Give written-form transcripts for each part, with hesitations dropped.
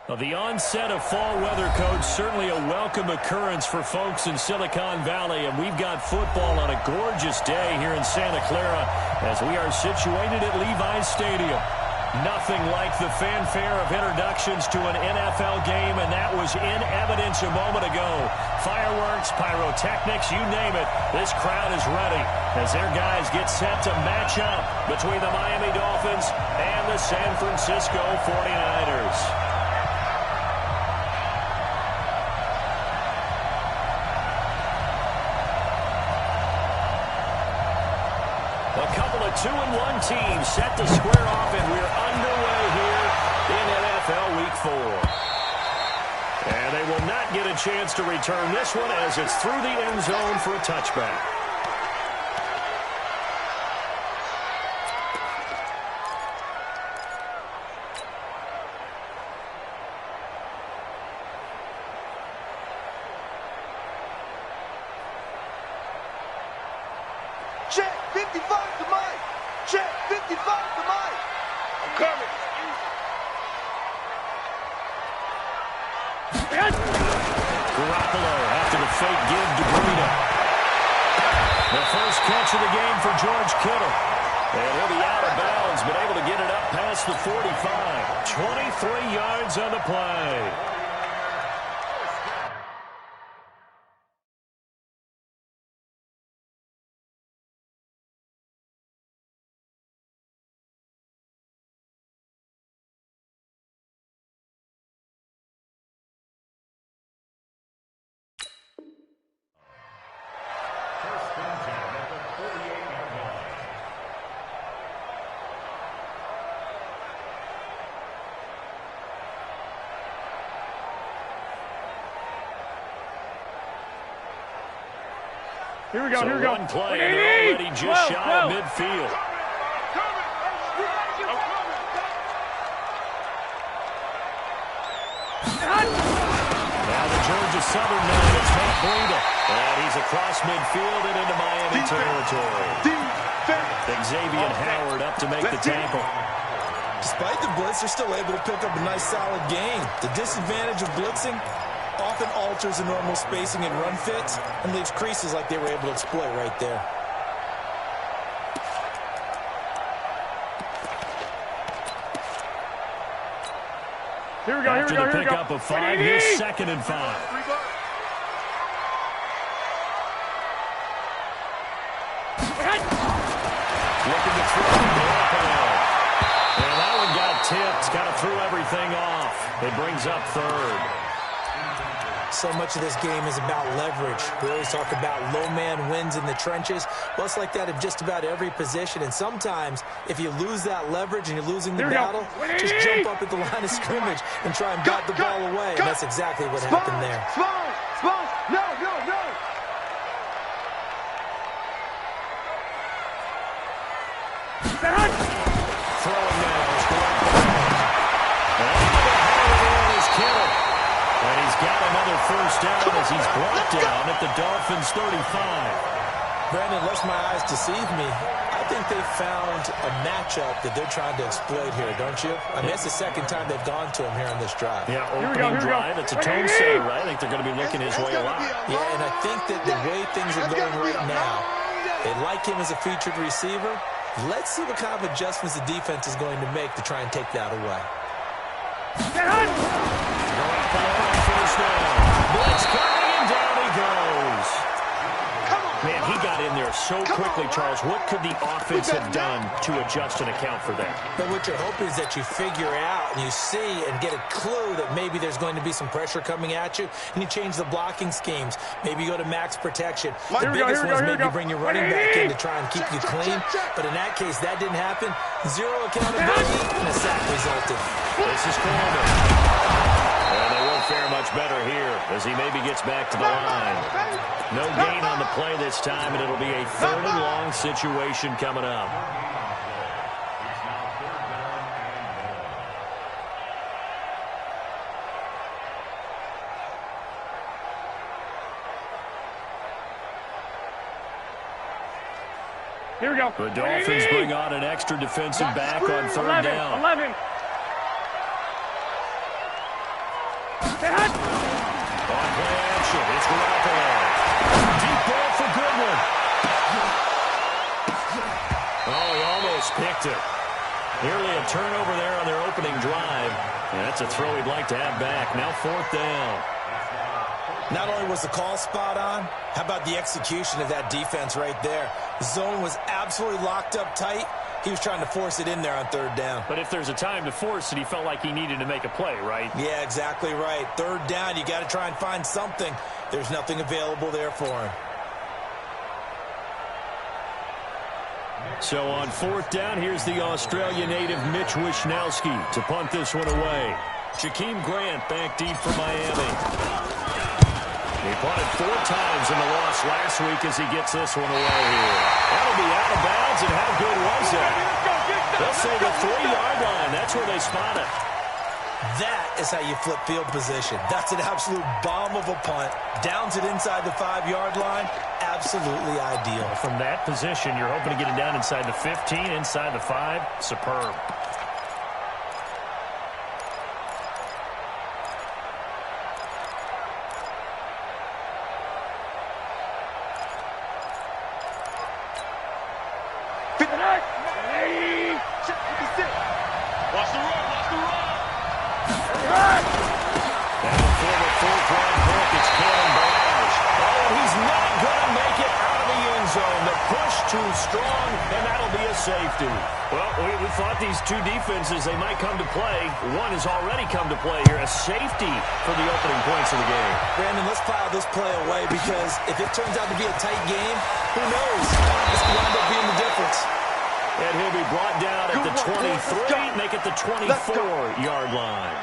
Well, the onset of fall weather, Coach, certainly a welcome occurrence for folks in Silicon Valley, and we've got football on a gorgeous day here in Santa Clara as we are situated at Levi's Stadium. Nothing like the fanfare of introductions to an NFL game, and that was in evidence a moment ago. Fireworks, pyrotechnics, you name it, this crowd is ready as their guys get set to match up between the Miami Dolphins and the San Francisco 49ers. A couple of 2-1 teams set to square off, and we're underway here in NFL Week 4. And they will not get a chance to return this one as it's through the end zone for a touchback. Check 55 to Mike. Check 55 to Mike. I'm coming. Garoppolo after the fake give to Breida. The first catch of the game for George Kittle. And he'll be out of bounds, but able to get it up past the 45. 23 yards on the play. Here we go, here we go. One play, and they're already just shy of midfield. Now the Georgia Southern man, it's Matt Breida. And he's across midfield and into Miami territory. Xavier Howard up to make the tackle. Despite the blitz, they're still able to pick up a nice solid gain. The disadvantage of blitzing often alters the normal spacing and run fits and leaves creases like they were able to exploit right there. Here we go, here we go, After here the we go. pickup of 5, here's 2nd and 5. Looking to throw the ball. And that one got tipped. Kind of threw everything off. It brings up 3rd. So much of this game is about leverage. We always talk about low man wins in the trenches. Well, it's like that of just about every position. And sometimes, if you lose that leverage and you're losing the battle, just jump up at the line of scrimmage and try and bat the ball away. And that's exactly what happened there. Small. No. Throwing now is Garoppolo. And Kittle. And he's got another first down as he's brought down at the Dolphins 35. Brandon, lest my eyes deceive me, I think they found a matchup that they're trying to exploit here, don't you? I mean, it's the second time they've gone to him here on this drive. Yeah, opening drive. It's a tone setter, right? I think they're going to be looking his way a lot. Yeah, and I think that the way things are going right now, they like him as a featured receiver. Let's see what kind of adjustments the defense is going to make to try and take that away. First down. Blitz coming, and down he goes. Man, he got in there so quickly, Charles. What could the offense have done to adjust and account for that? But what you're hoping is that you figure out and you see and get a clue that maybe there's going to be some pressure coming at you, and you change the blocking schemes. Maybe you go to max protection. The biggest one is maybe you bring your running back in to try and keep you clean. But in that case, that didn't happen. Zero accountability, and a sack resulted. This is Coleman. And they won't fare much better here as he maybe gets back to the line. No gain on the play this time, and it'll be a 3rd and long situation coming up. Here we go. The Dolphins bring on an extra defensive back on 3rd down. 11. On play action, it's Garoppolo. Deep ball for Goodwin. Oh, he almost picked it. Nearly a turnover there on their opening drive. And that's a throw he'd like to have back. Now 4th down. Not only was the call spot on, how about the execution of that defense right there? The zone was absolutely locked up tight. He was trying to force it in there on 3rd down. But if there's a time to force it, he felt like he needed to make a play, right? Yeah, exactly right. 3rd down, you got to try and find something. There's nothing available there for him. So on 4th down, here's the Australia native Mitch Wishnowsky to punt this one away. Jakeem Grant back deep for Miami. He punted 4 times in the loss last week as he gets this one away here. That'll be out of bounds, and how good was that? They'll say the 3-yard line. That's where they spot it. That is how you flip field position. That's an absolute bomb of a punt. Downs it inside the 5-yard line. Absolutely ideal. From that position, you're hoping to get it down inside the 15, inside the 5. Superb. Watch the run, watch the run. And for the 4th-round pick, it's Kalen Barrage. Oh, he's not going to make it out of the end zone. The push too strong, and that'll be a safety. Well, we thought these two defenses, they might come to play. One has already come to play here, a safety for the opening points of the game. Brandon, let's file this play away because if it turns out to be a tight game, who knows? This could wind up being the difference. And he'll be brought down at the 23, make it the 24-yard line.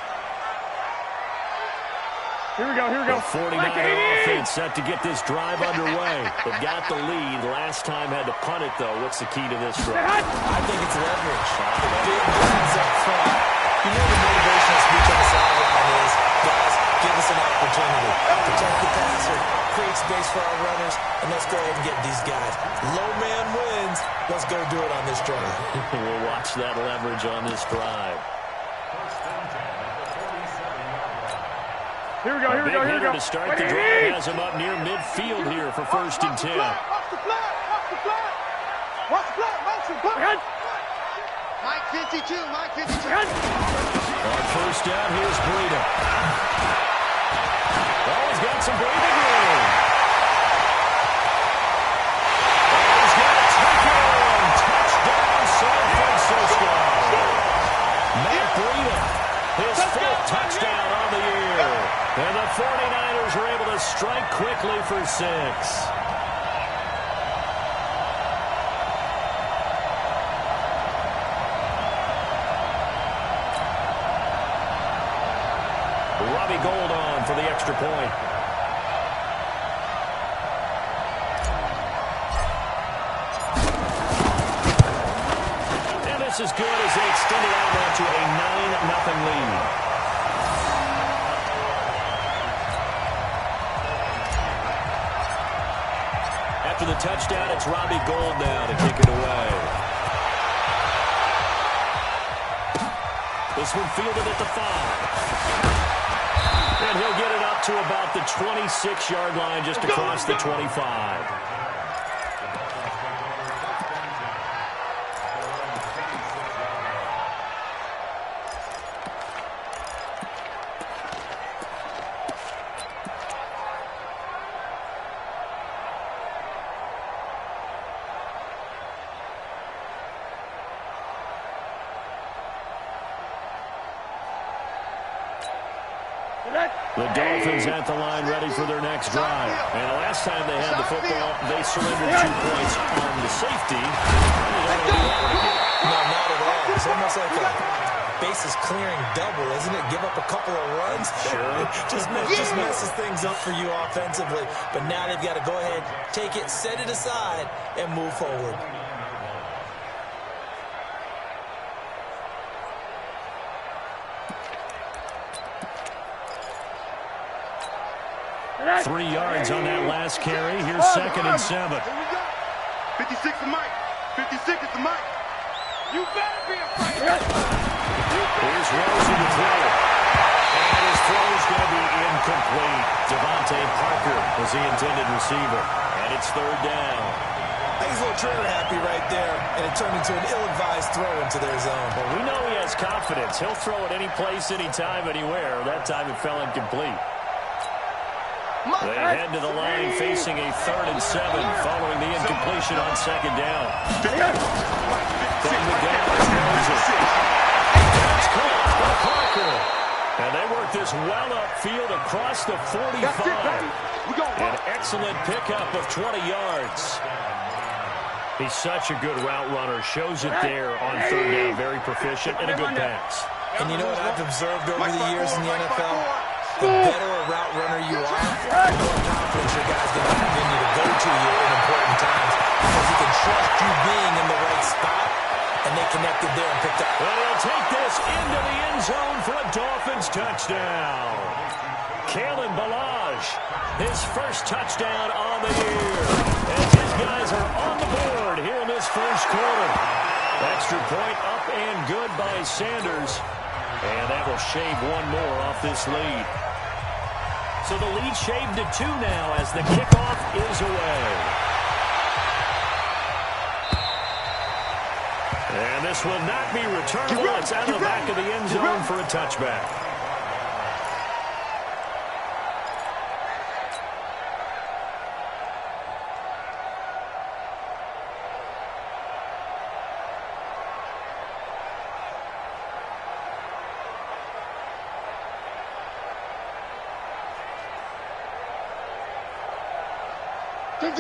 Here we go, here we go. The 49er offense set to get this drive underway. They've got the lead. Last time had to punt it, though. What's the key to this drive? I think it's leverage. Big guns up front. You know the motivational speech on the sideline is, guys, give us an opportunity. Protect the passer, create space for our runners, and let's go ahead and get these guys. Low man wins. Let's go do it on this drive. We'll watch that leverage on this drive. Here we go, here we go, here we go. To start the drive has him up near midfield here for 1st and 10. Watch the flag, watch the flag. Watch the flag, watch the flag. Mike 52, Mike 52. On 1st down, here's Breida. Oh, he's got some breathing room. Oh, he's got a touchdown. Touchdown, San Francisco. Matt Breida, his 4th touchdown on the year. And the 49ers are able to strike quickly for 6. Robbie Gould on for the extra point. And this is good as they extend it out now to a 9-0 lead. After the touchdown, it's Robbie Gould now to kick it away. This one fielded at the 5. And he'll get it up to about the 26-yard line, just across the 25. The Dolphins at the line ready for their next drive. And the last time they had the football, they surrendered 2 points on the safety. No, not at all. It's almost like a bases clearing double, isn't it? Give up a couple of runs. Sure. just messes things up for you offensively. But now they've got to go ahead, take it, set it aside, and move forward. Three yards on that last carry. Here's 2nd and 7. 56 to Mike. 56 is to Mike. You better be afraid. Here's Rosen to throw. And his throw is going to be was the intended receiver. And it's third down. I think he's a little trigger happy right there, and it turned into an ill-advised throw into their zone. Well, we know he has confidence. He'll throw it any place, anytime, anywhere. That time it fell incomplete. They head to the line facing a 3rd and 7 following the incompletion on second down. From the down, that's caught by Parker. And they work this well upfield across the 45. An excellent pickup of 20 yards. He's such a good route runner. Shows it there on 3rd down. Very proficient and a good pass. And you know what I've observed over the years in the NFL? The better a route runner you are, the more confidence your guy's going to continue to go to you in important times because he can trust you being in the right spot, and they connected there and picked up. And he'll take this into the end zone for a Dolphins touchdown. Kalen Ballage, his first touchdown on the year. As his guys are on the board here in this first quarter. Extra point up and good by Sanders. And that will shave one more off this lead. So the lead shaved to 2 now as the kickoff is away. And this will not be returnable. It's out of the back of the end zone for a touchback.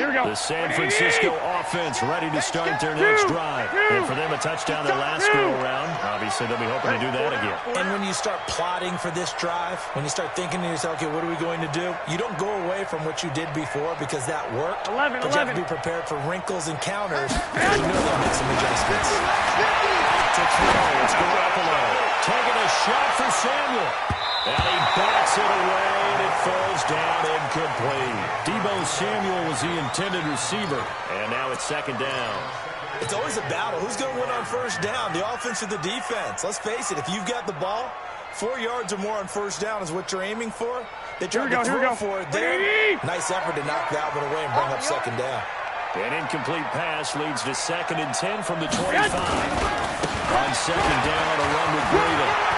The San Francisco offense ready to start their next drive. And for them, a touchdown their last go-around. Obviously, they'll be hoping to do that again. And when you start plotting for this drive, when you start thinking to yourself, okay, what are we going to do? You don't go away from what you did before because that worked. But you have to be prepared for wrinkles and counters because you know they'll make some adjustments. To throw, it's Garoppolo. Taking a shot for Samuel. And he bats it away, and it falls down incomplete. Deebo Samuel was the intended receiver, and now it's second down. It's always a battle. Who's going to win on first down, the offense or the defense? Let's face it, if you've got the ball, 4 yards or more on first down is what you're aiming for. They tried to throw for it there. Nice effort to knock that one away and bring up second down. An incomplete pass leads to 2nd and 10 from the 25. On second down, a run with Breida.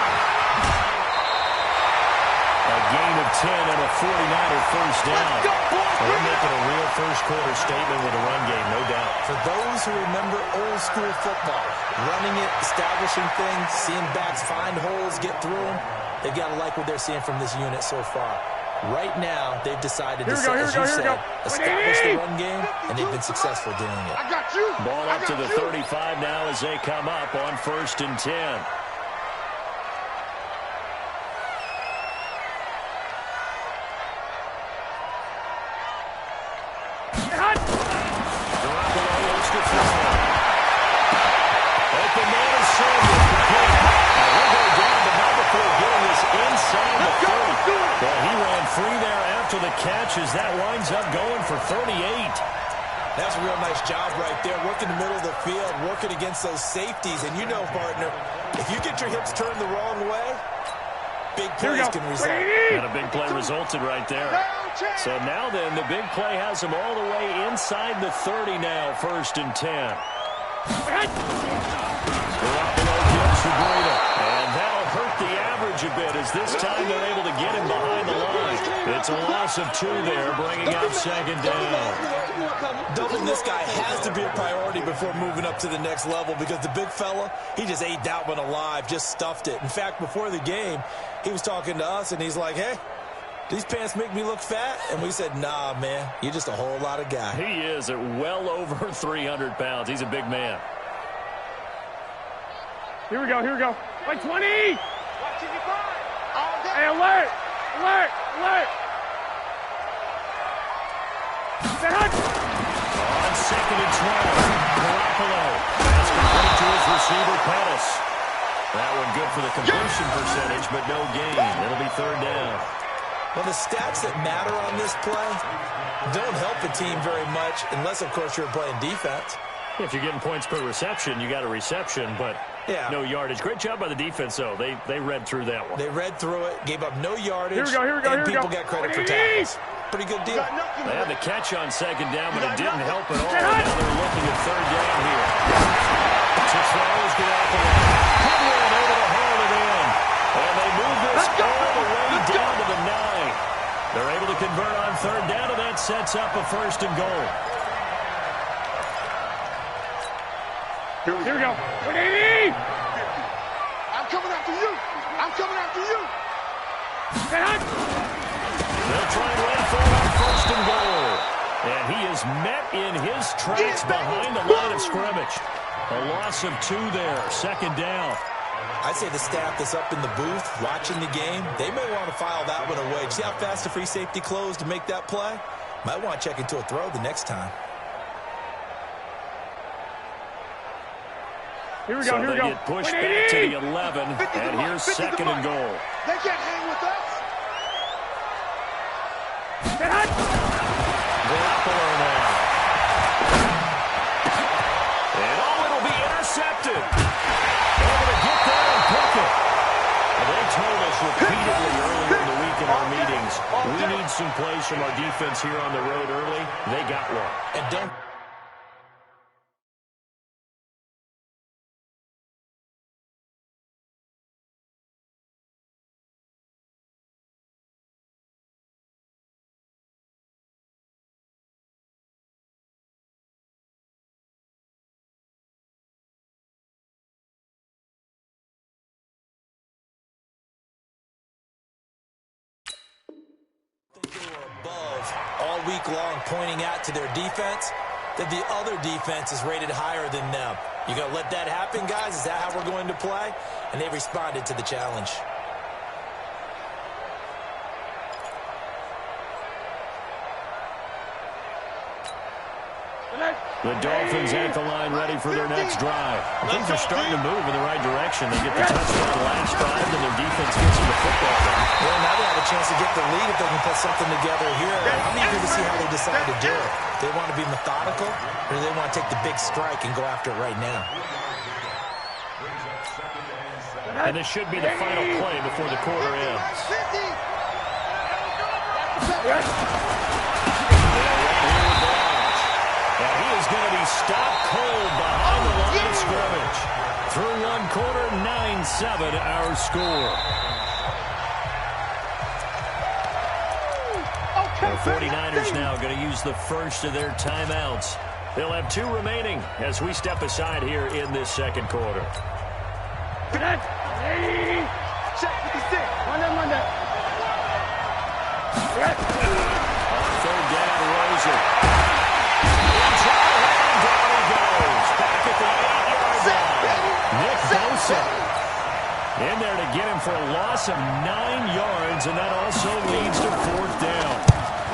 A gain of 10 and a 49er first down. They're making a real first-quarter statement with a run game, no doubt. For those who remember old-school football, running it, establishing things, seeing backs find holes, get through them, they've got to like what they're seeing from this unit so far. Right now, they've decided to, as you said, establish the run game, and they've been successful doing it. Ball up to the 35 now as they come up on 1st and 10. Catches that winds up going for 38. That's a real nice job right there, working the middle of the field, working against those safeties. And you know, partner, if you get your hips turned the wrong way, big plays can result. And a big play resulted right there. So now then, the big play has them all the way inside the 30 now, 1st and 10. Garoppolo gives for Breida. And that'll hurt the average a bit as this time they're able to get him behind the line. It's a loss of 2 there, bringing up second down. Doubling this guy has to be a priority before moving up to the next level because the big fella, he just ate that one alive, just stuffed it. In fact, before the game, he was talking to us, and he's like, hey, these pants make me look fat? And we said, nah, man, you're just a whole lot of guy. He is at well over 300 pounds. He's a big man. Here we go, here we go. Like 20! Hey, alert! Alert! Alert! On 2nd and 12, Garoppolo. Pass complete to his receiver, Pettis. That one good for the completion percentage, but no gain. It'll be 3rd down. Well, the stats that matter on this play don't help the team very much unless, of course, you're playing defense. If you're getting points per reception, you got a reception, but no yardage. Great job by the defense, though. They read through that one. They read through it, gave up no yardage, here we go, and people got credit for tackles. Pretty good deal. They had the catch on second down, but it didn't help at all. Now they're looking at third down here. To throws Garoppolo. Good one, able to haul it in. And they move this all the way down to the 9. They're able to convert on third down, and that sets up a 1st and goal. Here we go. 180! I'm coming after you. I'm coming after you. They'll try and run for it on 1st and goal. And he is met in his tracks behind the line of scrimmage. A loss of 2 there, 2nd down. I'd say the staff that's up in the booth watching the game, they may want to file that one away. See how fast the free safety closed to make that play? Might want to check into a throw the next time. Here we go, so here we they go. get pushed back to the 11, and here's 2nd and goal. They can't hang with us. Garoppolo now. And it'll be intercepted. Able to get there and pick it. And they told us repeatedly earlier in the week in our meetings, we need some plays from our defense here on the road early. They got one. And don't... above all week long pointing out to their defense that the other defense is rated higher than them. You gonna let that happen, guys? Is that how we're going to play? And they responded to the challenge. The Dolphins at the line ready for their next drive. Things are starting to move in the right direction. They get the touchdown last drive, and their defense gets them the football back. Well, now they have a chance to get the lead if they can put something together here. I'm eager to see how they decide to do it. They want to be methodical, or do they want to take the big strike and go after it right now? And this should be the final play before the quarter ends. And he is going to be stopped cold behind the line of scrimmage. Through one quarter, 9-7 our score. The 49ers now going to use the first of their timeouts. They'll have 2 remaining as we step aside here in this second quarter. Check with the stick. Monday. On third down, Rosen. Down he goes. Back at the 8-yard line. Nick Bosa in there to get him for a loss of 9 yards, and that also leads to 4th down.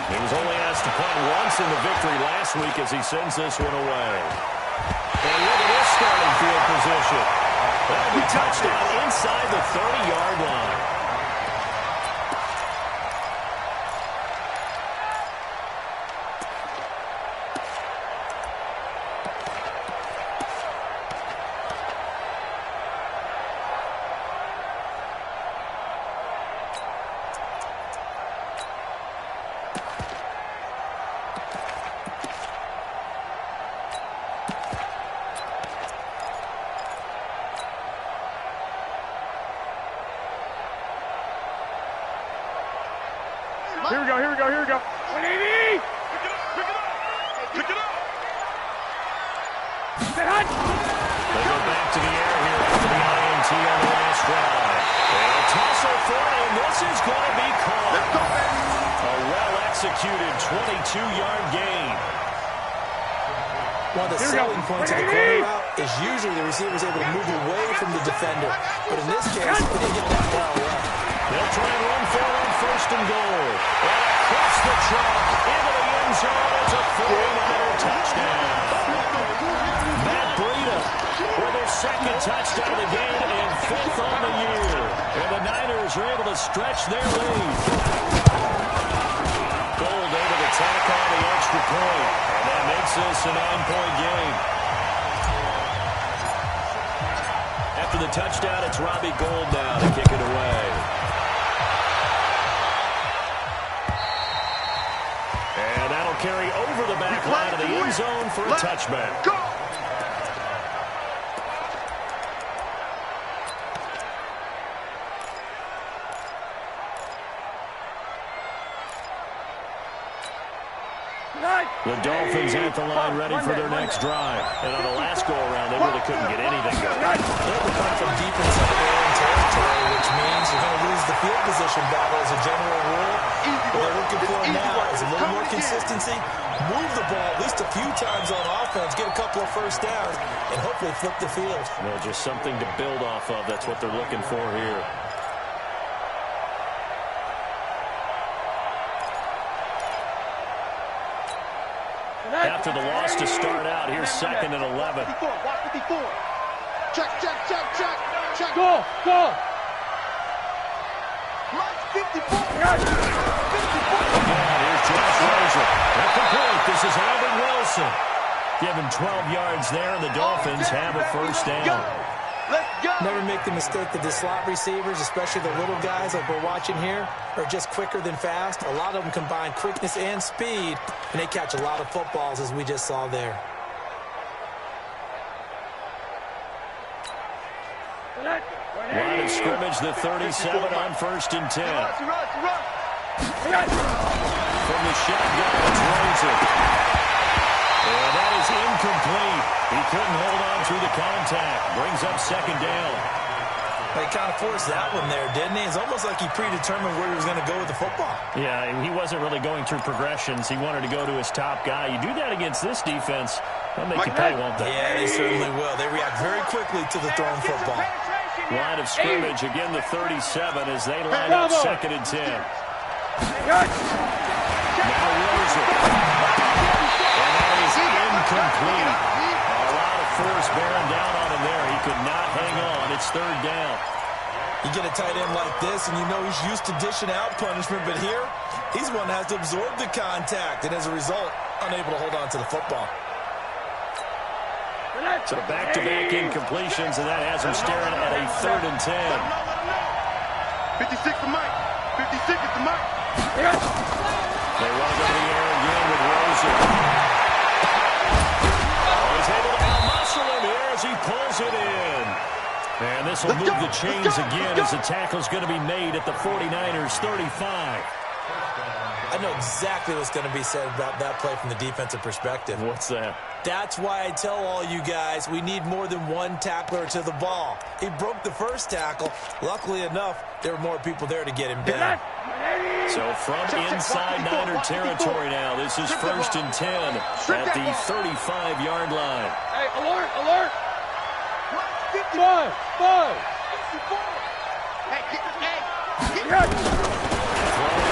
He was only asked to play once in the victory last week as he sends this one away. And look at his starting field position. That'll be touchdown inside the 30-yard line. Here we go, here we go, here we go. 180! Pick it up! They go back to the air here after the INT on the last drive. And a tussle for it, and this is going to be caught. Let's go, baby! A well-executed 22-yard gain. One of the selling points of the quarter route is usually the receiver is able to move away from the defender. But in this case, he didn't get that far away. They'll try and run for it on 1st and goal. And across the track, into the end zone, it's a 49er touchdown. Matt Breida with his 2nd touchdown of the game and 5th on the year. And the Niners are able to stretch their lead. Gold able to tack on the extra point. And that makes this a 9-point game. After the touchdown, it's Robbie Gould now to kick it away. end zone for a touchback. Go! The Dolphins at the line ready for their next drive. And on the last go-around, they really couldn't get anything going. They'll come from deep inside their own territory, which means you're going to lose the field position battle as a general rule. What they're looking for now is a little more consistency, move the ball at least a few times on offense, get a couple of first downs, and hopefully flip the field. Well, just something to build off of. That's what they're looking for here. After the loss to start out, here's 2nd and 11. 54, watch 54. Check. Go! Mike 54. 54. Again, here's Josh Rosen. Incomplete. This is Albert Wilson. Give him 12 yards there, and the Dolphins have a first down. Let's go. Never make the mistake that the slot receivers, especially the little guys like we're watching here, are just quicker than fast. A lot of them combine quickness and speed, and they catch a lot of footballs, as we just saw there. Line of scrimmage, the 37 on 1st and 10. Run. From the shotgun, it's Rosen. And that is incomplete. He couldn't hold on through the contact. Brings up 2nd down. He kind of forced that one there, didn't he? It's almost like he predetermined where he was going to go with the football. Yeah, he wasn't really going through progressions. He wanted to go to his top guy. You do that against this defense, they'll make you pay, won't they? Yeah, they certainly will. They react very quickly to the thrown football. Line of scrimmage, again the 37 as they line up 2nd and 10. Now Rosen. And that is incomplete. A lot of force bearing down on him there. He could not hang on. It's 3rd down. You get a tight end like this, and you know he's used to dishing out punishment, but here, he's one that has to absorb the contact, and as a result, unable to hold on to the football. So back-to-back incompletions, and that has him staring at a 3rd and 10. 56 to Mike. 56 is to Mike. They run it over the air again with Rosen. Oh, he's able to out-muscle him here as he pulls it in. And this will move the chains again as the tackle's going to be made at the 49ers' 35. I know exactly what's going to be said about that play from the defensive perspective. What's that? That's why I tell all you guys we need more than one tackler to the ball. He broke the first tackle. Luckily enough, there were more people there to get him down. So from inside Niner territory now, this is 1st and 10 at the 35-yard line. Hey, alert! 5. Throwing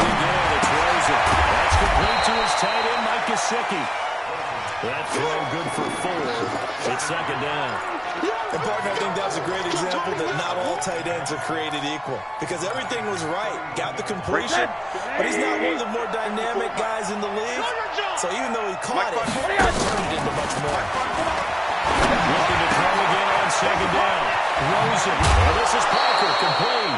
again, it's Rosen. That's complete to his tight end, Mike Gesicki. That throw good for 4. It's 2nd down. And, partner, I think that was a great example that not all tight ends are created equal. Because everything was right. Got the completion, but he's not one of the more dynamic guys in the league. So even though he caught it, he turned into much more. Looking to throw again on 2nd down. Rosen. Well, this is Parker, complete.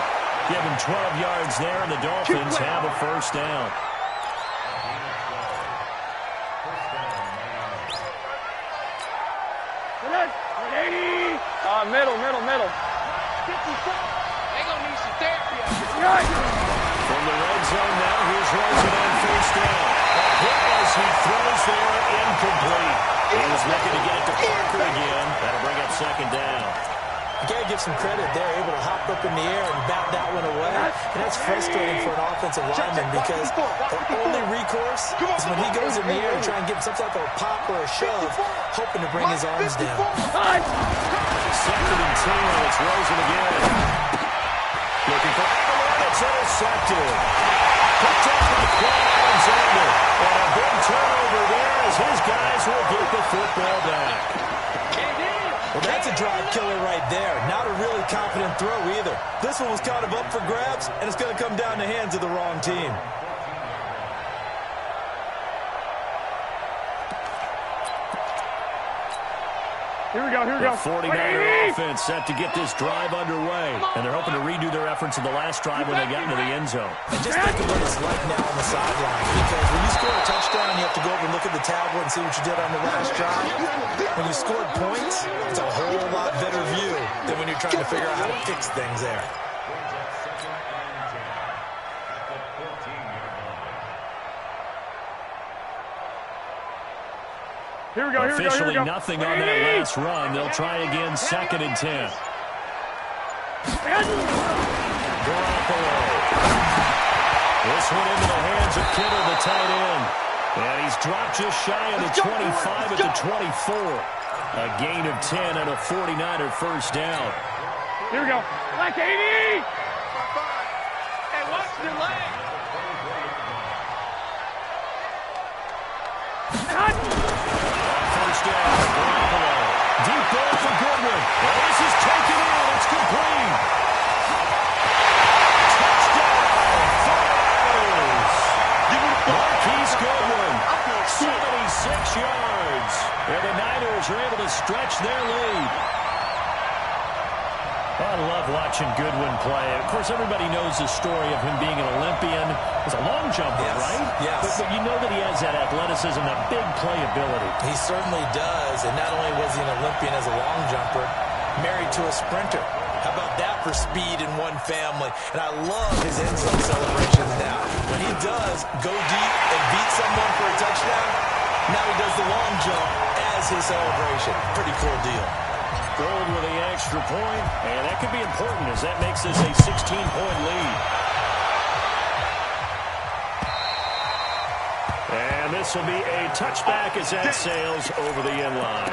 Give him 12 yards there, and the Dolphins have a first down. Middle. They gonna need some therapy. From the red zone now, here's Rosen on 1st down. A hit as he throws there, incomplete. He was looking to get it to Parker again. That'll bring up 2nd down. You got to give some credit there, able to hop up in the air and bat that one away. And that's frustrating for an offensive lineman because the only recourse is when he goes in the air and try and get some type of a pop or a shove, hoping to bring his arms down. 2nd and 10, it's Rosen again. Looking for Allen, it's intercepted. Picked up by Quan Alexander. And a big turnover there as his guys will get the football back. Well, that's a drive killer right there. Not a really confident throw either. This one was kind of up for grabs, and it's going to come down the hands of the wrong team. Here we go, here we go. The 49er offense set to get this drive underway. And they're hoping to redo their efforts in the last drive when they got into the end zone. And just think of what it's like now on the sideline. Because when you score a touchdown, you have to go over and look at the tablet and see what you did on the last drive. When you scored points, it's a whole lot better view than when you're trying to figure out how to fix things there. Here we go, here we go, here we go. Nothing on that last run. They'll try again, 2nd and 10. Garoppolo. This one into the hands of Kittle, the tight end. And he's dropped just shy of the 25 at the 24. A gain of 10 and a 49er first down. Here we go. Like 80! Hey, watch the leg. First down, Garoppolo. Deep ball for Goodwin. Well, this is taken in. It's complete. Touchdown, Falcons. Marquise Goodwin, 76 yards. And the Niners are able to stretch their lead. I love watching Goodwin play. Of course, everybody knows the story of him being an Olympian. He's a long jumper, right? Yes. But you know that he has that athleticism, that big playability. He certainly does. And not only was he an Olympian as a long jumper, married to a sprinter. How about that for speed in one family? And I love his end zone celebrations now. When he does go deep and beat someone for a touchdown, now he does the long jump as his celebration. Pretty cool deal. Gold with the extra point, and that could be important as that makes this a 16-point lead. And this will be a touchback as that sails over the end line.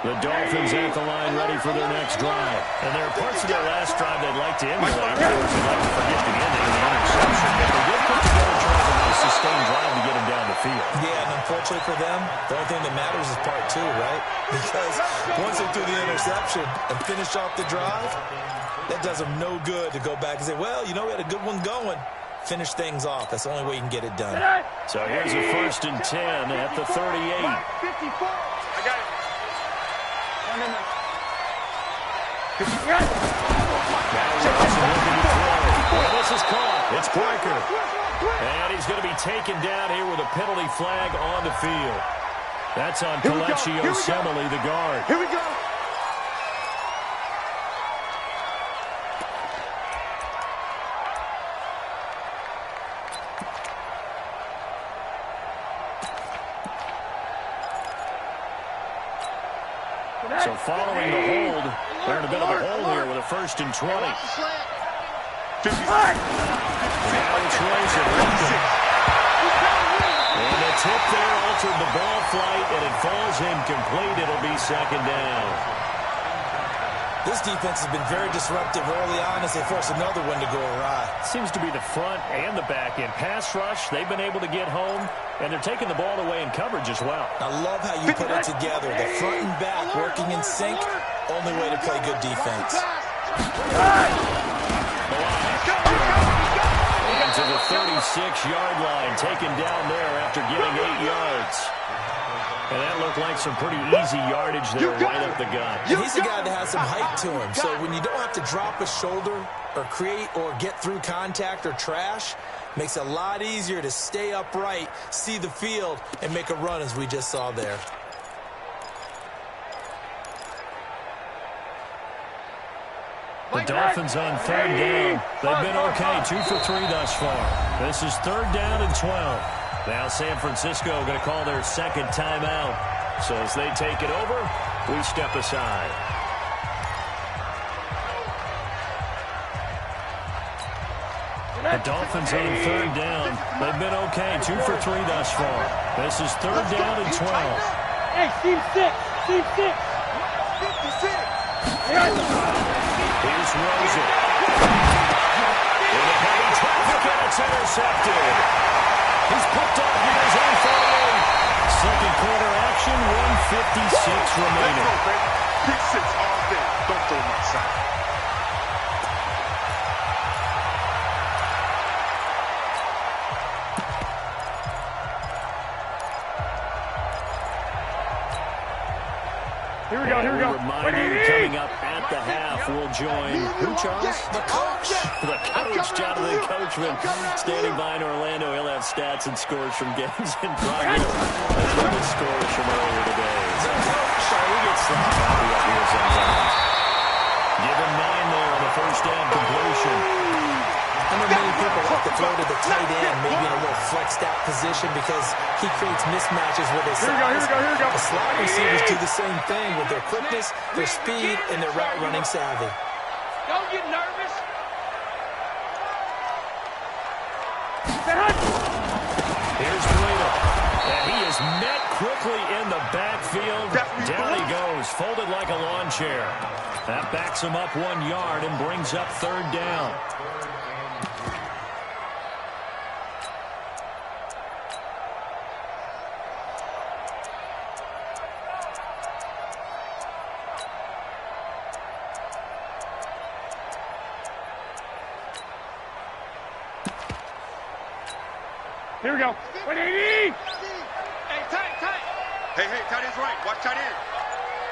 The Dolphins at the line ready for their next drive. And there are parts of their last drive they'd like to emulate. Of course, they'd like to forget the ending and the interception. But they did put together a nice sustained drive to get them down the field. Yeah, and unfortunately for them, the only thing that matters is part 2, right? Because once they threw the interception and finished off the drive, that does them no good to go back and say, well, you know, we had a good one going. Finish things off. That's the only way you can get it done. So here's a 1st and 10 at the 38. 54. I got it. No. Now Johnson looking to throw. Well, this is caught. It's Parker. And he's going to be taken down here with a penalty flag on the field. That's on Kelechi Osemele, the guard. Here we go. So following the hold, they're in a bit of a hole here with a 1st and 20. Watch the slant. Now it's Rosen. And the tip there altered the ball flight, and it falls incomplete. It'll be 2nd down. This defense has been very disruptive early on as they force another one to go awry. Seems to be the front and the back end. Pass rush, they've been able to get home, and they're taking the ball away in coverage as well. I love how you put it together. The front and back working in sync. Only way to play good defense. To the 36-yard line, taken down there after getting 8 yards. And that looked like some pretty easy yardage there right up the gut. And he's a guy that has some height to him. So when you don't have to drop a shoulder or create or get through contact or trash, makes it a lot easier to stay upright, see the field, and make a run as we just saw there. The Dolphins on 3rd down. They've been okay, 2 for 3 thus far. This is 3rd down and 12. Now San Francisco going to call their 2nd timeout. So as they take it over, we step aside. The Dolphins on 3rd down. They've been okay, 2 for 3 thus far. This is 3rd down and 12. Hey, Steve 6. Steve 6. 56. Here's Rosen. In the heavy traffic, and it's intercepted. He's picked up near his own 48. Second quarter action, 6 remaining. Pick 6 all day. Don't throw my side. Here we go, here we go. Remind you, coming up at the half, we'll join who, Charles? The coach. The coach, Jonathan Coachman, standing by in Orlando. He'll have stats and scores from games in progress, as well as scores from earlier today. So, we get slapped happy up here sometimes. Give him 9 there on the first down completion. I know many people like to throw to the tight end, maybe in a little flexed out position because he creates mismatches with his size. Here we go. The slot receivers do the same thing with their quickness, their speed, and their route running savvy. Don't get nervous. Here's Freedom. And he is met quickly in the backfield. Down he goes, folded like a lawn chair. That backs him up 1 yard and brings up 3rd down. Here we go. 180! Hey, tight. Hey, tight end's right. Watch tight end.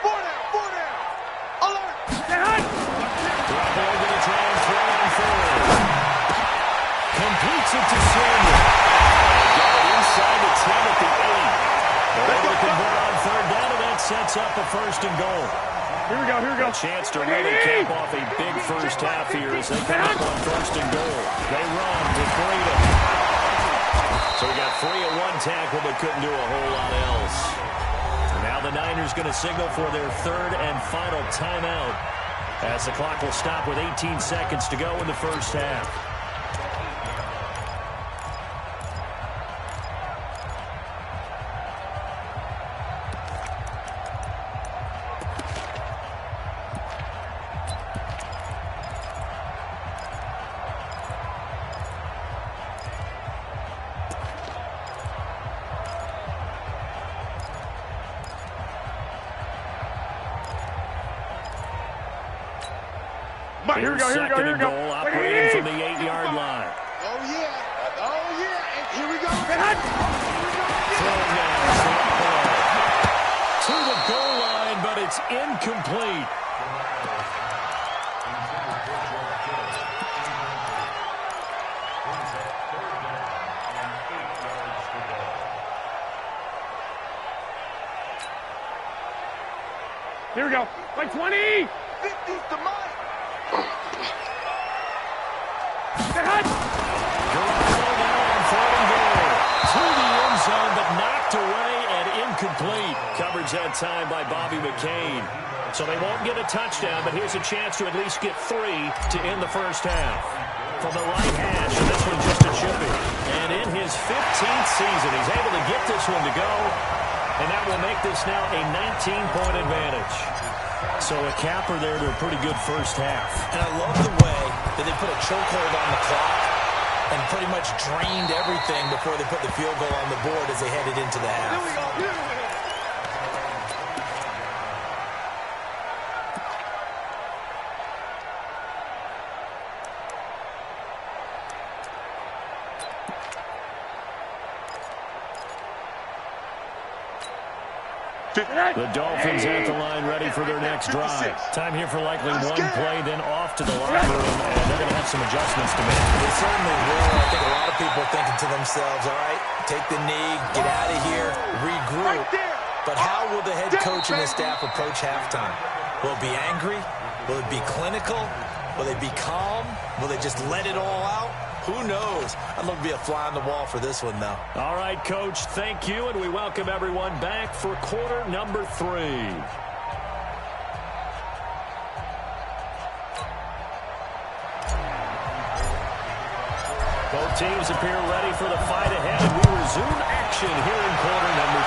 4 down. Alert. Drop over to try and throw on forward. Completes it to Samuel. Got it inside the 10 at the 8. They're able to convert on 3rd down, and that sets up a 1st and goal. Here we go. A chance to really cap off a big first half here as they come up on 1st and goal. They run with Freedom. So we got 3 at 1 tackle, but couldn't do a whole lot else. Now the Niners going to signal for their 3rd and final timeout, as the clock will stop with 18 seconds to go in the first half. Here we go. Goal, operating from the 8-yard line. Oh, yeah. And here we go. Throw now, to the goal line, but it's incomplete. Here we go. 20! 50's the mark. To the end zone, but knocked away and incomplete. Coverage that time by Bobby McCain. So they won't get a touchdown, but here's a chance to at least get 3 to end the first half. From the right hash, and this one just a chippy. And in his 15th season, he's able to get this one to go, and that will make this now a 19-point advantage. So a capper there to a pretty good first half. And I love the way that they put a chokehold on the clock and pretty much drained everything before they put the field goal on the board as they headed into the half. Here we go. The Dolphins at the line ready for their next drive. Time here for likely one play, then off to the locker room, and they're going to have some adjustments to make. They certainly will. I think a lot of people are thinking to themselves, all right, take the knee, get out of here, regroup. But how will the head coach and his staff approach halftime? Will it be angry? Will it be clinical? Will they be calm? Will they just let it all out? Who knows? I'd love to be a fly on the wall for this one, though. All right, Coach, thank you, and we welcome everyone back for quarter number 3. Both teams appear ready for the fight ahead, and we resume action here in quarter number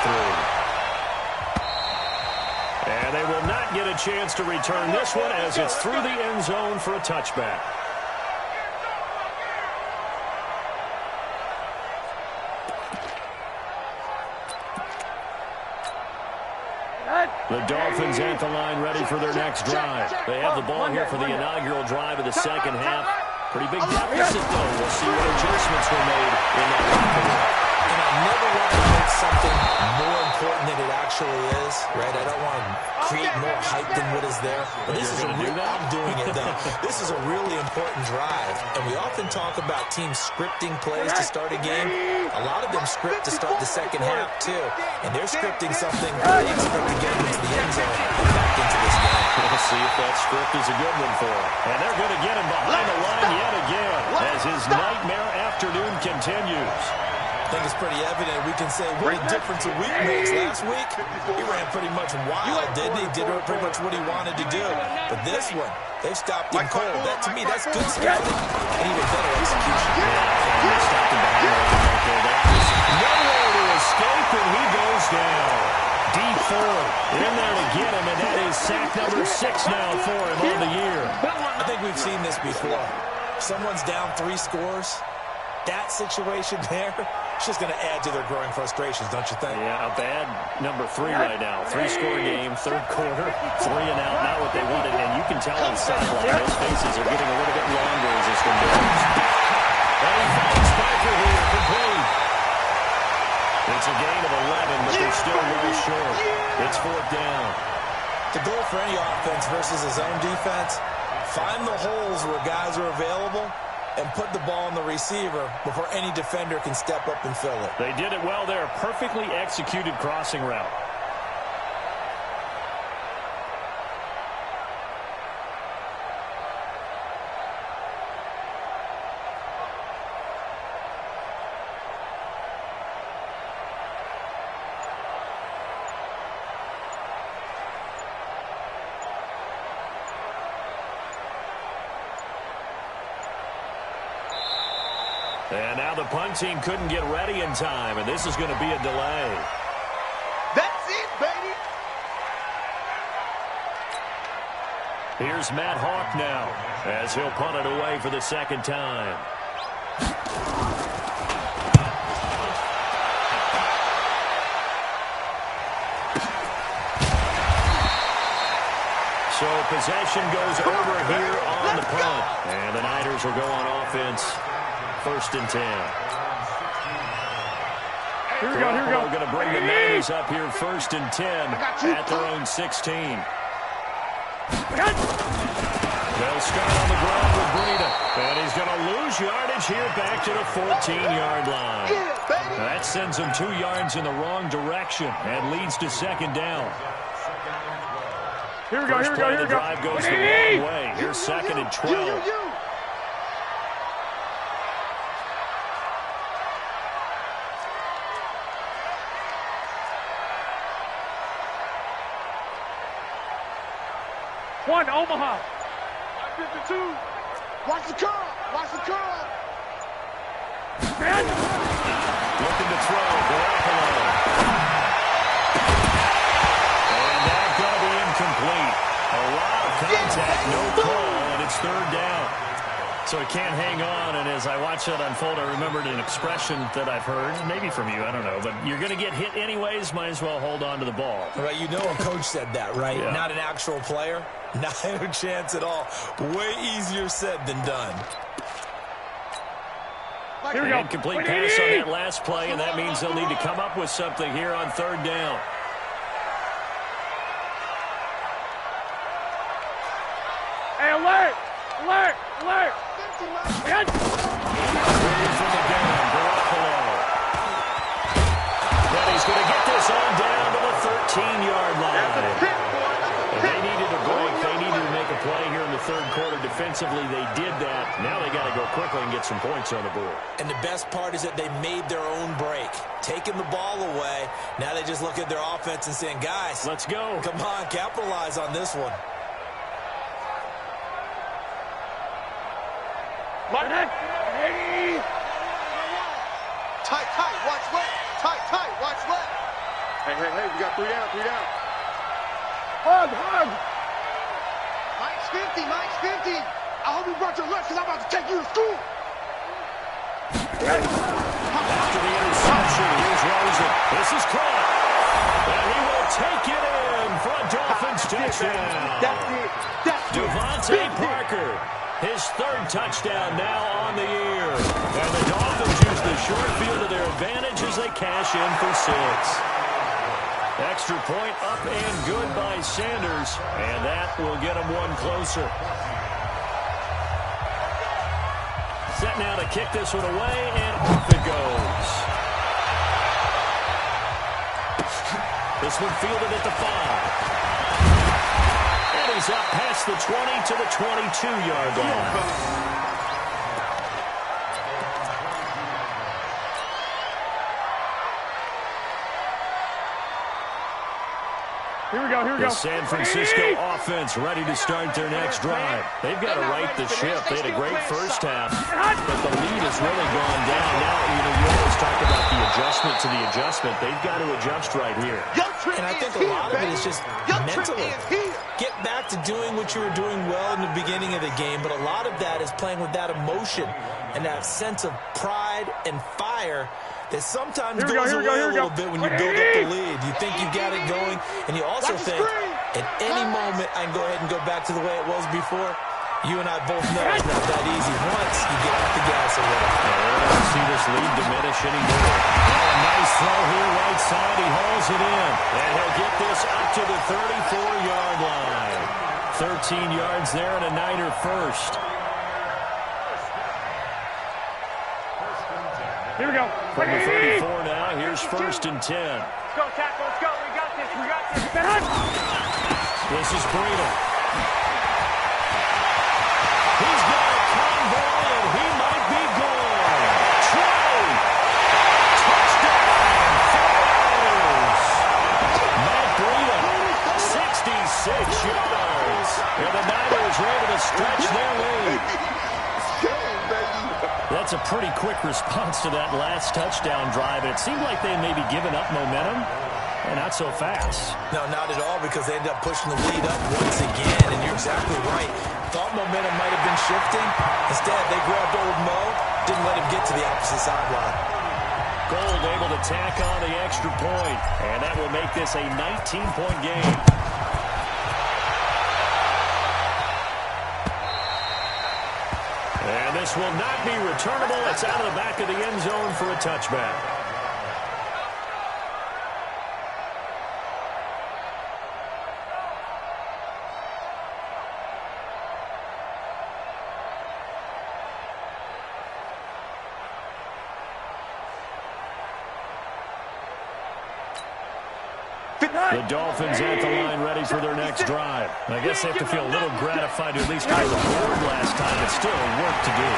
3. And they will not get a chance to return this one as it's through the end zone for a touchback. Cut. The Dolphins at the line ready for their next drive. They have the ball here for the inaugural drive of the second half. Pretty big deficit, though. We'll see what adjustments were made in that locker room. And I never want to make something more important than it actually is, right? I don't want to create more hype than what is there. But this is I'm doing it, though. This is a really important drive. And we often talk about teams scripting plays to start a game. A lot of them script to start the second half, too. And they're scripting something they expect to get into the end zone and back into this game. We'll see if that script is a good one for him. And they're going to get him behind the line yet again as his nightmare afternoon continues. I think it's pretty evident. We can say what a difference a week makes. Last week, he ran pretty much wild, didn't he? Did pretty much what he wanted to do. But this one, they've stopped him cold. That, to me, that's good scouting and even better execution. They stopped him behind the line. Nowhere to escape, and he goes down. Deep forward, in there to get him, and that is sack number 6 now for him on the year. I think we've seen this before. Someone's down 3 scores. That situation there, it's just going to add to their growing frustrations, don't you think? Yeah, a bad number 3 right now. 3-score game, third quarter, 3 and out, not what they wanted. And you can tell on the sideline, those faces are getting a little bit longer as this one goes. And he finds Parker here, complete. It's a gain of 11, but they're still well short. It's 4th down. The goal for any offense versus a zone defense, find the holes where guys are available and put the ball on the receiver before any defender can step up and fill it. They did it well there. Perfectly executed crossing route. And now the punt team couldn't get ready in time, and this is going to be a delay. That's it, baby. Here's Matt Hawk now as he'll punt it away for the second time. So possession goes over here on the punt, and the Niners will go on offense. 1st and 10. Here we go. We're going to bring the Niners up here 1st and 10 at their own 16. They'll start on the ground with Breida. And he's going to lose yardage here back to the 14-yard line. That sends him 2 yards in the wrong direction and leads to 2nd down. Here we go. The drive goes the wrong way. Here's 2nd and 12. One, Omaha. 52. Watch the curl. Watch the curl. Man. Looking to throw. Garoppolo. And that's going to be incomplete. A lot of contact, no call, and it's 3rd down. So he can't hang on, and as I watch that unfold, I remembered an expression that I've heard, maybe from you, I don't know, but you're going to get hit anyways, might as well hold on to the ball. Right, you know a coach said that, right? Yeah. Not an actual player. Not a chance at all. Way easier said than done. Here we go. Incomplete pass on that last play, and that means they'll need to come up with something here on 3rd down. Hey, alert! Alert! Alert! Ready from the gun, Garoppolo. But he's going to get this on down to the 13-yard line. They needed a break. They needed to make a play here in the 3rd quarter. Defensively, they did that. Now they got to go quickly and get some points on the board. And the best part is that they made their own break. Taking the ball away. Now they just look at their offense and saying, guys, let's go. Come on, capitalize on this one. Tight, tight, watch left. Tight, tight, watch left. Hey, we got 3 down, 3 down. Hug. Mike's 50, Mike's 50. I hope you brought your lunch because I'm about to take you to school. After the interception, here's Rosen. This is caught. And he will take it in for a touchdown. That's it. Devontae Parker, his third touchdown now on the year. And the Dolphins use the short field to their advantage as they cash in for 6. Extra point up and good by Sanders, and that will get them one closer. Set now to kick this one away, and off it goes. This one fielded at the 5. And he's up past the 20 to the 22-yard line. Here we go, here we go. The San Francisco offense ready to start their next drive. They've got to right the ship. They had a great first half, but the lead has really gone down. Now, you always talk about the adjustment to the adjustment. They've got to adjust right here. And I think a lot of it is just mentally. Get back to doing what you were doing well in the beginning of the game, but a lot of that is playing with that emotion and that sense of pride and fire that sometimes goes away a little bit when you build up the lead. You think you got it going, and you also think at any moment I can go ahead and go back to the way it was before. You and I both know it's not that easy once you get off the gas a little. I don't see this lead diminish anymore. Oh, nice throw here, right side. He hauls it in, and he'll get this up to the 34-yard line. 13 yards there and a Niner first. Here we go. From the 34 now, here's 1st and 10. Let's go, tackle. Let's go. We got this. We got this. This is Breida. He's got a convoy, and he might be gone. Trey! Touchdown! Fires! Matt Breida, 66 yards. And the Niners are able to stretch their lead. That's a pretty quick response to that last touchdown drive. And it seemed like they may be giving up momentum. And not so fast. No, not at all, because they ended up pushing the lead up once again. And you're exactly right. Thought momentum might have been shifting. Instead, they grabbed old Mo, didn't let him get to the opposite sideline. Gold able to tack on the extra point. And that will make this a 19-point game. And this will not be returnable. It's out of the back of the end zone for a touchback. The Dolphins at the line ready for their next drive. I guess they have to feel a little gratified to at least clear the board last time. It's still work to do.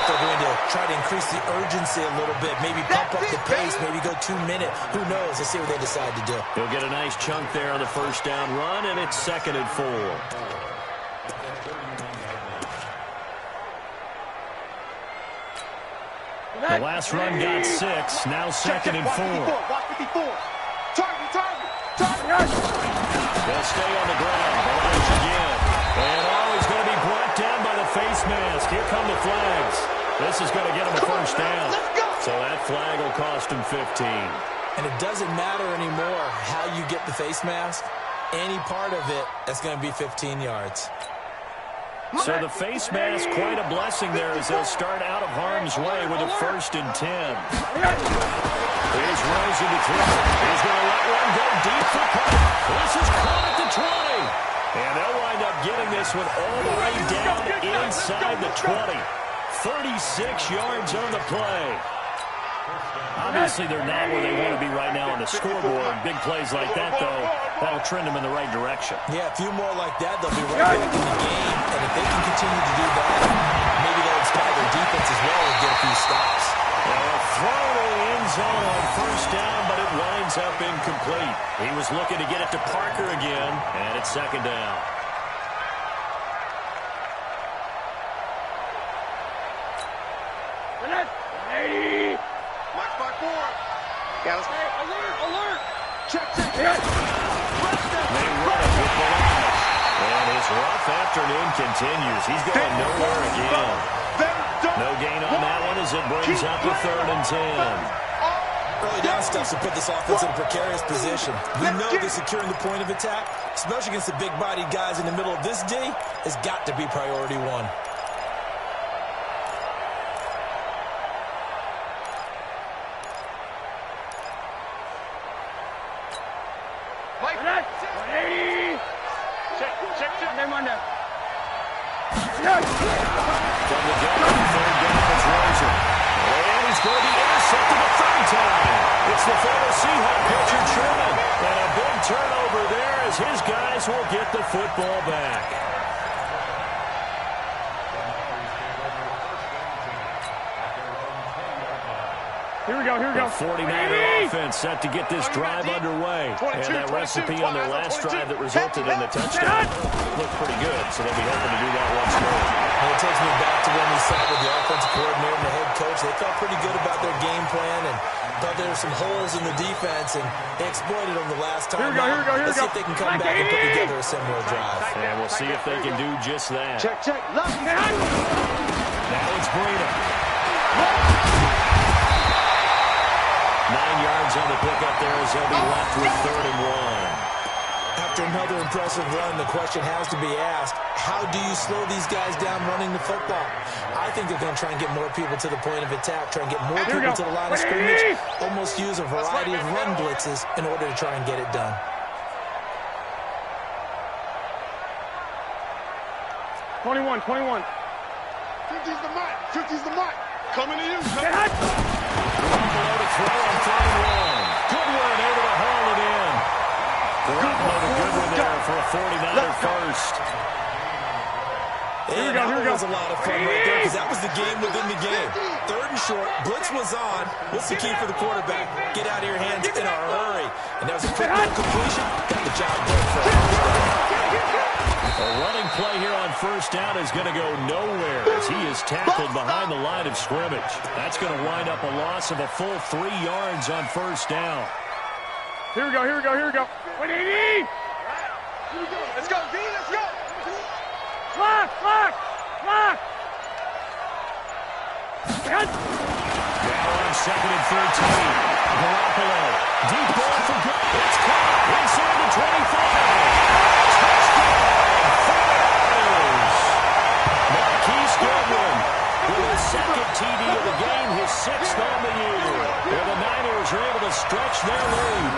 They're going to try to increase the urgency a little bit, maybe pump up the pace, maybe go 2 minutes. Who knows? Let's see what they decide to do. He'll get a nice chunk there on the first down run, and it's 2nd and 4. The last run got 6, now 2nd and 4. Target. They'll stay on the ground. Elijah again. And he's going to be brought down by the face mask. Here come the flags. This is going to get him a first down. So that flag will cost him 15. And it doesn't matter anymore how you get the face mask. Any part of it, that's going to be 15 yards. So the face mask, quite a blessing there as they'll start out of harm's way with a 1st and 10. Here's Rose in the throw. He's going to let one go deep for Park. This is caught at the 20. And they'll wind up getting this one all the way down inside the 20. 36 yards on the play. Obviously, they're not where they want to be right now on the scoreboard. Big plays like that, though, that'll trend them in the right direction. Yeah, a few more like that, they'll be right back in the game. And if they can continue to do that, maybe they'll inspire their defense as well and get a few stops. Throw to the end zone on first down, but it winds up incomplete. He was looking to get it to Parker again, and it's 2nd down. Mike's by 4. Alert. Check. They run it with the line. And his rough afternoon continues. He's going nowhere again. No gain on that one as it brings up a 3rd and 10. Early down stuff to put this offense in a precarious position. We know that securing the point of attack, especially against the big-bodied guys in the middle of this D, has got to be priority one. Mike, 180. Check. Name on there. From the gun, third down, it's Rosen. And he's going to be intercepted a third time. It's the former Seahawk pitcher, Truman. And a big turnover there as his guys will get the football back. Here we go. The 49er offense set to get this drive underway. And that recipe on their last drive that resulted in the touchdown looked pretty good, so they'll be hoping to do that once more. And it takes me back to when we sat with the offensive coordinator and the head coach. They felt pretty good about their game plan and thought there were some holes in the defense, and they exploited them the last time. Here we go. Let's see if they can come back and put together a similar drive. And we'll see if they can do just that. Check. Left. Now it's Breida. 9 yards on the pickup there as they'll be left with 3rd and 1. After another impressive run, the question has to be asked, how do you slow these guys down running the football? I think they're going to try and get more people to the point of attack, try and get more people to the line of scrimmage, almost use a variety of run blitzes in order to try and get it done. Twenty-one. 50's the mark. 50's the mark. Coming to you. Below to throw on 3rd and 1. Good one able to haul it in. Garoppolo, a good one there for a 49er first. Here we go. That was a lot of fun right there because that was the game within the game. 3rd and short. Blitz was on. What's the key for the quarterback? Get out of your hands in a hurry. And that was a quick completion. Got the job done for A running play here on 1st down is going to go nowhere as he is tackled behind the line of scrimmage. That's going to wind up a loss of a full 3 yards on 1st down. Here we go. 180. Let's go, D. Let's go. Lock. Now on 2nd and 13. Garoppolo. Deep ball for good. It's caught inside the 25. With his 2nd TD of the game, his 6th on the year. Where the Niners are able to stretch their lead.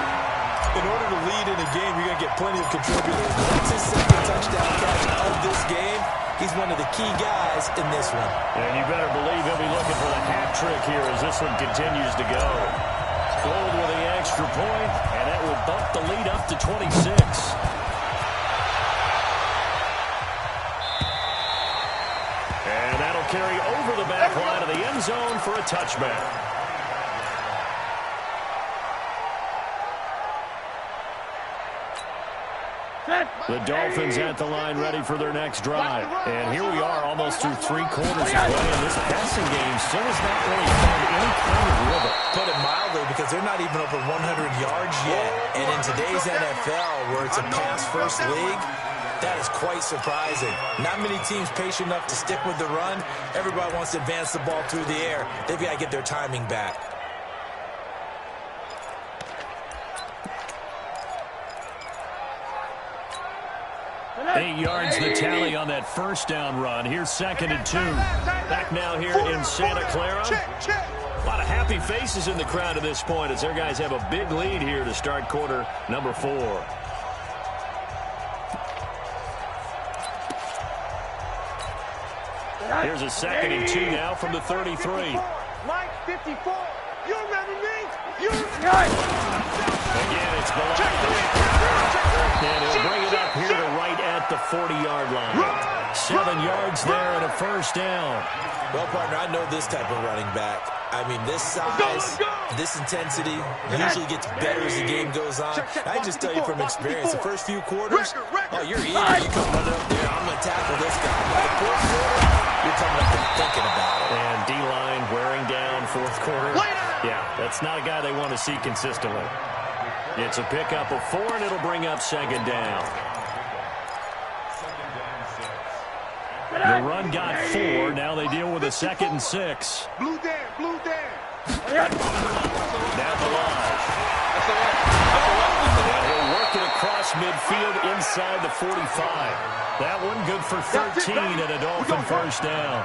In order to lead in a game, you're going to get plenty of contributors. That's his 2nd touchdown catch of this game. He's one of the key guys in this one. And you better believe he'll be looking for the hat trick here as this one continues to go. Gold with the extra point, and that will bump the lead up to 26. And that'll carry over the back line of the end zone for a touchback. The Dolphins at the line ready for their next drive. And here we are almost through 3 quarters of play, and this passing game still has not really found any kind of rhythm. Put it mildly, because they're not even over 100 yards yet. And in today's NFL, where it's a pass-first league, that is quite surprising. Not many teams patient enough to stick with the run. Everybody wants to advance the ball through the air. They've got to get their timing back. Eight yards the tally on that 1st down run. Here's 2nd and 2. Back now here in Santa Clara. A lot of happy faces in the crowd at this point as their guys have a big lead here to start quarter number 4. Here's a 2nd and 2 now from the 33. Mike, 54. You remember me? Again, it's below. And he'll bring it up here to right at the 40-yard line. 7 yards there and a 1st down. Well, partner, I know this type of running back. I mean, this size, this intensity usually gets better as the game goes on. I can just tell you from experience, the first few quarters, oh, you're eager. You come running up there, I'm going to tackle this guy. But the 4th quarter, you're coming up there thinking about it. And D-line wearing down 4th quarter. Yeah, that's not a guy they want to see consistently. It's a pickup of 4, and it'll bring up 2nd down. The run got 4. Now they deal with a 2nd and 6. Blue Dan. Down the line. He'll work it across midfield inside the 45. That one good for 13 and a Dolphin first down.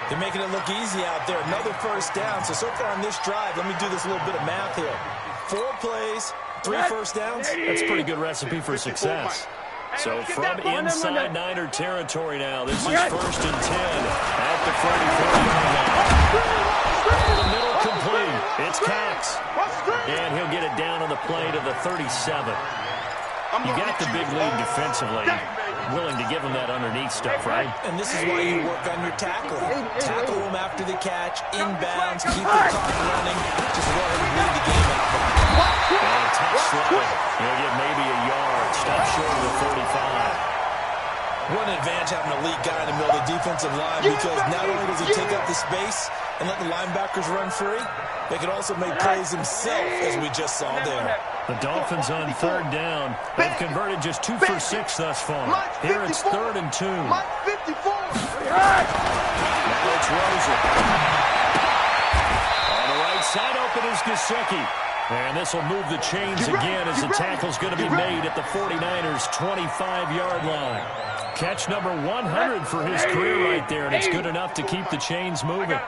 They're making it look easy out there. Another first down. So far on this drive, let me do this little bit of math here. 4 plays, 3 first downs. That's a pretty good recipe for success. So from inside Niner territory now, this is first and 10 at the 44-yard line. Over the middle complete. It's Cox. And he'll get it down on the play to the 37. You got the big lead defensively. Willing to give him that underneath stuff, right? And this is why you work on your tackling. Tackle them after the catch, inbounds, keep the clock running. Just go ahead and read the game out. And a tough slide. He'll get maybe a yard. Stop short of the 35. One advantage having an elite guy in the middle of the defensive line, because not only does he take up the space and let the linebackers run free, they can also make plays himself, as we just saw there. The Dolphins on third down. They've converted just 2 for 6 thus far. Here it's 3rd and 2. Now it's Rosen. On the right side open is Gesicki. And this will move the chains again as the tackle's going to be made at the 49ers' 25-yard line. Catch number 100 for his career right there, and it's good enough to keep the chains moving.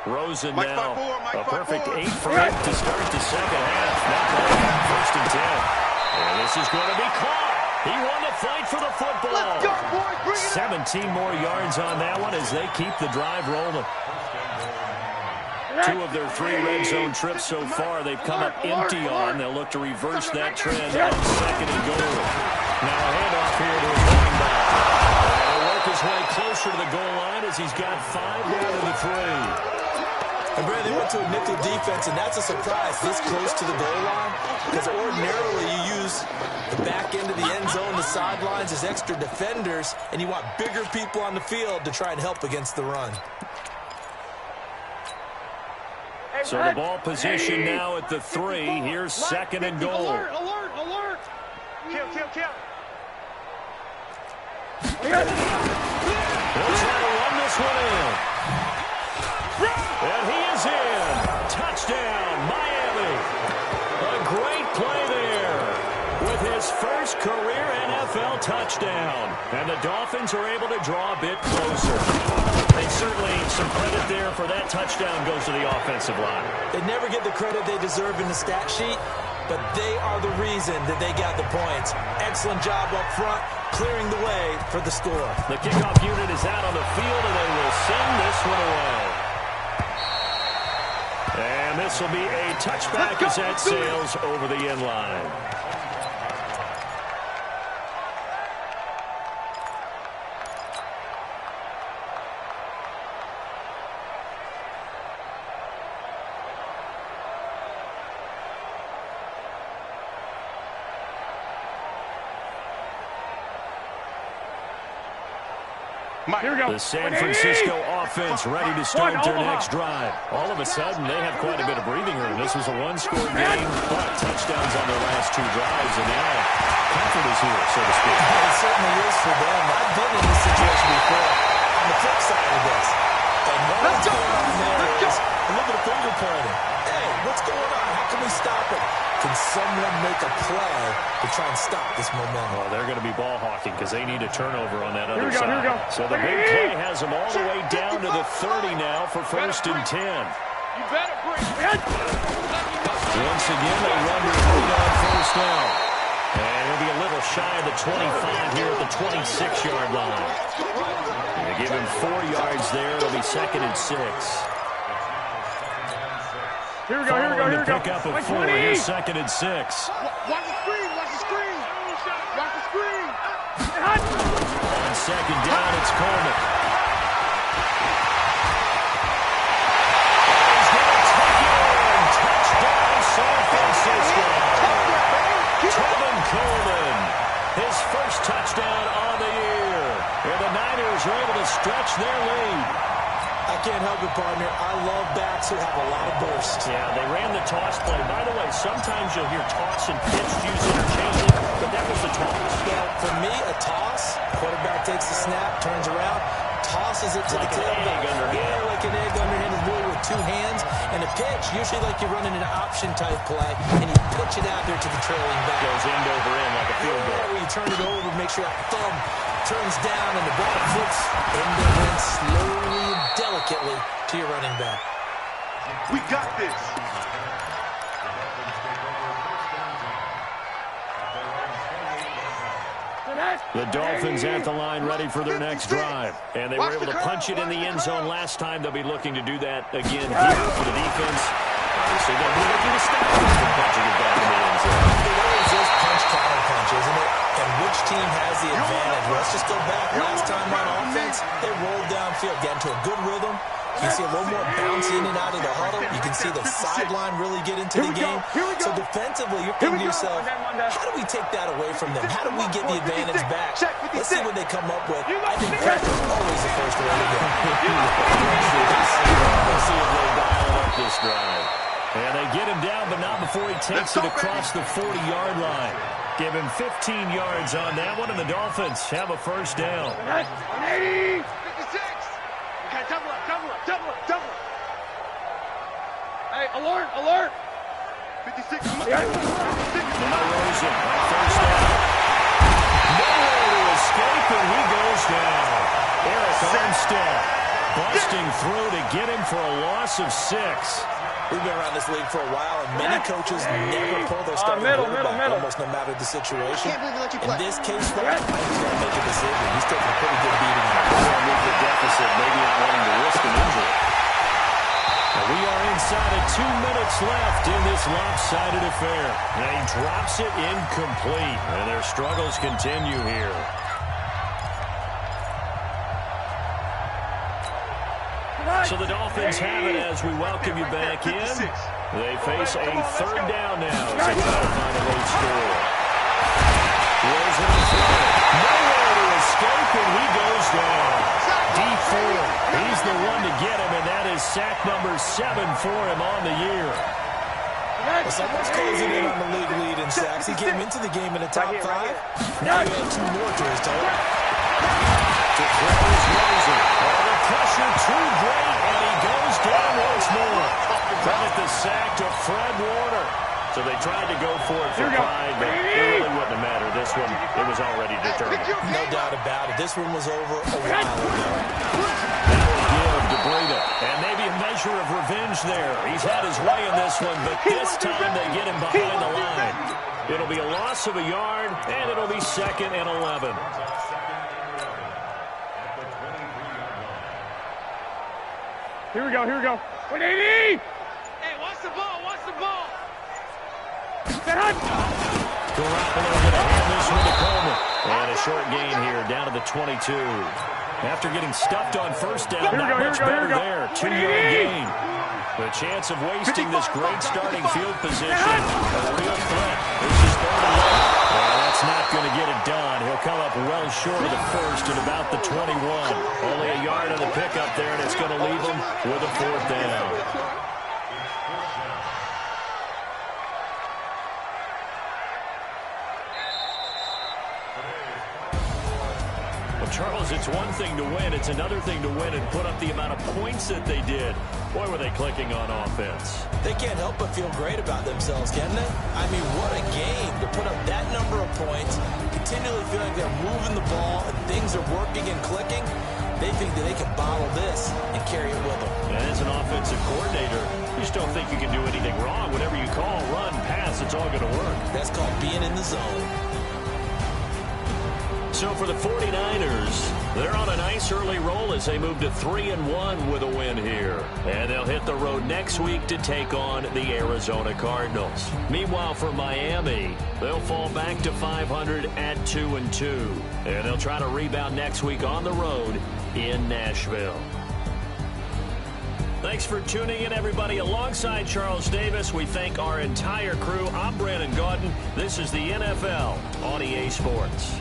Rosen now, a perfect 8 for 8 to start the second half. Not bad. First and 10. And this is going to be caught. He won the fight for the football. 17 more yards on that one as they keep the drive rolling. 2 of their 3 red zone trips so far they've come up empty on. They'll look to reverse that trend on second and goal. Now a handoff here to his running back. He'll work his way closer to the goal line as he's got 5 down to the 3. And Brad, they went to a nickel defense, and that's a surprise this close to the goal line, because ordinarily you use the back end of the end zone, the sidelines as extra defenders, and you want bigger people on the field to try and help against the run. So the ball position now at the 3. Here's second and goal. Alert, alert, alert. Kill. He'll try to run this one in. And he is in. Touchdown, Miami. A great play there with his first career NFL touchdown. And the Dolphins are able to draw a bit closer. And certainly some credit there for that touchdown goes to the offensive line. They never get the credit they deserve in the stat sheet, but they are the reason that they got the points. Excellent job up front, clearing the way for the score. The kickoff unit is out on the field, and they will send this one away. And this will be a touchback as that sails over the end line. Here we go. The San Francisco offense ready to start their next drive. All of a sudden, they have quite a bit of breathing room. This was a one-score game, but touchdowns on their last 2 drives, and now comfort is here, so to speak. It certainly is for them. I've been in this situation before. On the flip side of this, and what's going on there is a little bit of finger pointing. Hey, what's going on? How can we stop it? Can someone make a play to try and stop this momentum? Well, they're going to be ball hawking because they need a turnover on that other side. Here we go. So the big play has them all the way down to the 30 now for first and 10. You better bring it. Once again, they run the lead on first down. And it'll be a little shy of the 25 here at the 26-yard line. And they give him 4 yards there. It'll be second and 6. Here we go. The pickup of 4. Here's second and 6. Watch the screen. On second down, it's Coleman. He's going to take it in. Touchdown, San Francisco. Tevin Coleman, his first touchdown on the year. And the Niners are able to stretch their lead. I can't help it, partner. I love backs who have a lot of burst. Yeah, they ran the toss play. By the way, sometimes you'll hear toss and pitch used interchangeably, but that was the toss. Yeah, for me, a toss, quarterback takes the snap, turns around, tosses it to like the tailback. Yeah, like an egg underhand is really what two hands, and a pitch, usually like you're running an option-type play, and you pitch it out there to the trailing back. Goes end over end like a field goal. Where you turn it over, make sure that thumb turns down, and the ball flips end over end slowly and delicately to your running back. We got this. The Dolphins at the line ready for their next drive. And they were able to punch it in the end zone last time. They'll be looking to do that again here for the defense. Obviously, they'll be looking to stop them from punching it back in the end zone. It always is punch-counter-punch, isn't it? And which team has the advantage? Let's just go back. Last time on offense, they rolled downfield, got into a good rhythm. You see a little more bounce in and out of the huddle. You can see the sideline really get into the game. So defensively, you're thinking to yourself, how do we take that away from them? How do we get the advantage back? Let's see what they come up with. I think pressure is always the first way to go. We'll see if they dial it up this drive. And they get him down, but not before he takes it across the 40-yard line. Give him 15 yards on that one, and the Dolphins have a first down. 180. 56. Okay, double up, double up, double up, double up. Hey, alert, alert. 56. Now Rosen on first down. Nowhere to escape, and he goes down. Eric Armstead busting through to get him for a loss of 6. We've been around this league for a while, and many coaches never pull their starting quarterback, almost no matter the situation. In this case, though, he's going to make a decision. He's taking a pretty good beating. He's going to move the deficit, maybe not wanting to risk an injury. Now we are inside of 2 minutes left in this lopsided affair. And he drops it incomplete, and their struggles continue here. So the Dolphins have it as we welcome you back in. They face a third down now as they try to find a late score. Rosen in front. Nowhere to escape, and he goes down. D4, he's the one to get him, and that is sack number 7 for him on the year. Well, someone's closing in on the league lead in sacks. He came into the game in the top 5. Now you add 2 more to his total. To close Rosen. The pressure too great, and he goes down once more. Credit the sack to Fred Warner. So they tried to go for it for pride, but it really wouldn't have mattered. This one, it was already determined. No doubt about it. This one was over a while ago. That will give to Breida. And maybe a measure of revenge there. He's had his way in this one, but this time they get him behind the line. It'll be a loss of a yard, and it'll be 2nd and 11. Here we go, here we go. 180! Hey, watch the ball, watch the ball. Garoppolo going to hand this one to Coleman. And a short gain here, down to the 22. After getting stuffed on first down, not much better there. 2-yard gain. The chance of wasting this great starting field position. A real threat. This is 3rd and 1. Well, that's not going to get it done. He'll come up well short of the first at about the 21. Only a yard on the pickup there, and it's going to leave him with a 4th down. Charles, it's one thing to win. It's another thing to win and put up the amount of points that they did. Boy, were they clicking on offense. They can't help but feel great about themselves, can they? I mean, what a game to put up that number of points, continually feel like they're moving the ball and things are working and clicking. They think that they can bottle this and carry it with them. And as an offensive coordinator, you just don't think you can do anything wrong. Whatever you call, run, pass, it's all going to work. That's called being in the zone. So for the 49ers, they're on a nice early roll as they move to 3-1 with a win here. And they'll hit the road next week to take on the Arizona Cardinals. Meanwhile, for Miami, they'll fall back to 500 at 2-2. And they'll try to rebound next week on the road in Nashville. Thanks for tuning in, everybody. Alongside Charles Davis, we thank our entire crew. I'm Brandon Gaudin. This is the NFL on EA Sports.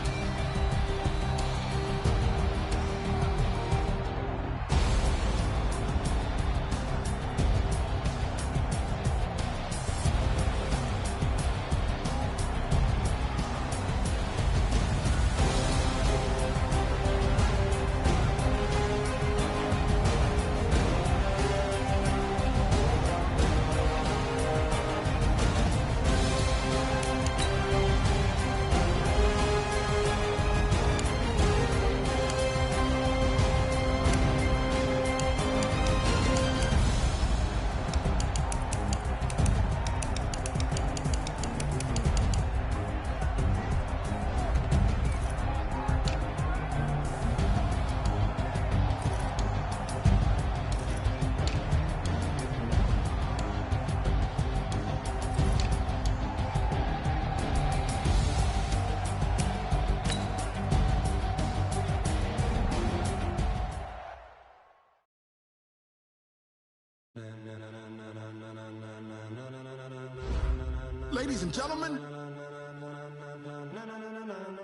Ladies and gentlemen.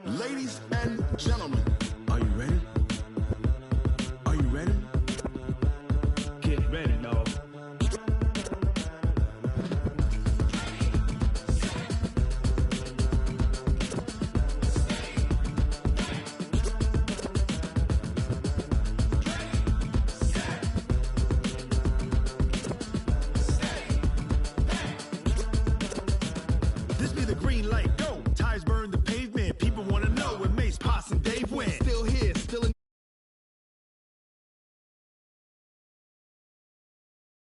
Ladies and gentlemen.